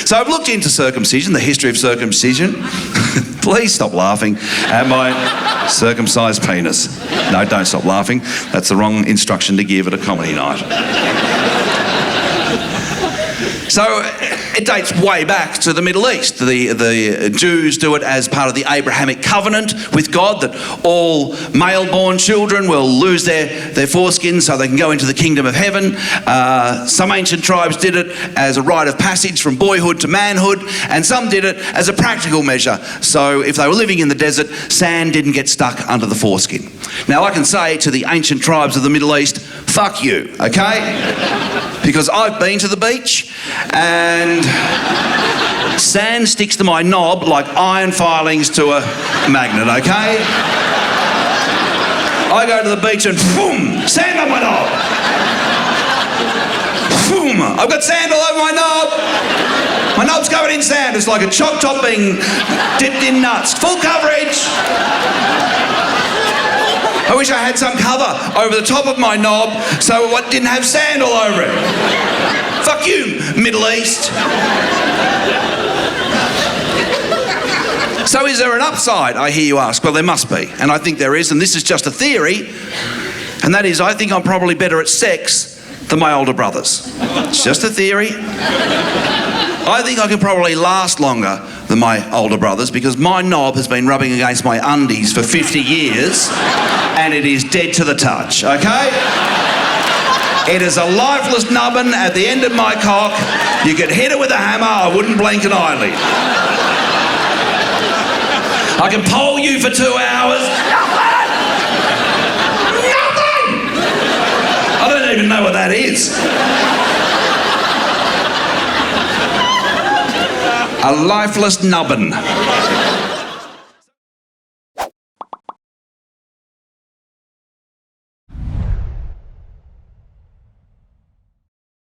So I've looked into circumcision, the history of circumcision. Please stop laughing at my circumcised penis. No, don't stop laughing. That's the wrong instruction to give at a comedy night. So it dates way back to the Middle East. The Jews do it as part of the Abrahamic covenant with God, that all male-born children will lose their foreskin so they can go into the kingdom of heaven. Some ancient tribes did it as a rite of passage from boyhood to manhood, and some did it as a practical measure. So if they were living in the desert, sand didn't get stuck under the foreskin. Now I can say to the ancient tribes of the Middle East, fuck you, okay? Because I've been to the beach and sand sticks to my knob like iron filings to a magnet, okay? I go to the beach and boom, sand on my knob. Boom, I've got sand all over my knob. My knob's covered in sand. It's like a choc top being dipped in nuts. Full coverage. I wish I had some cover over the top of my knob so it didn't have sand all over it. Fuck you, Middle East. So is there an upside, I hear you ask? Well, there must be, and I think there is, and this is just a theory, and that is I think I'm probably better at sex than my older brothers. It's just a theory. I think I could probably last longer than my older brothers because my knob has been rubbing against my undies for 50 years and it is dead to the touch, okay? It is a lifeless nubbin at the end of my cock. You could hit it with a hammer, I wouldn't blink an eyelid. I can pole you for 2 hours. Nothing! I don't even know what that is. A lifeless nubbin.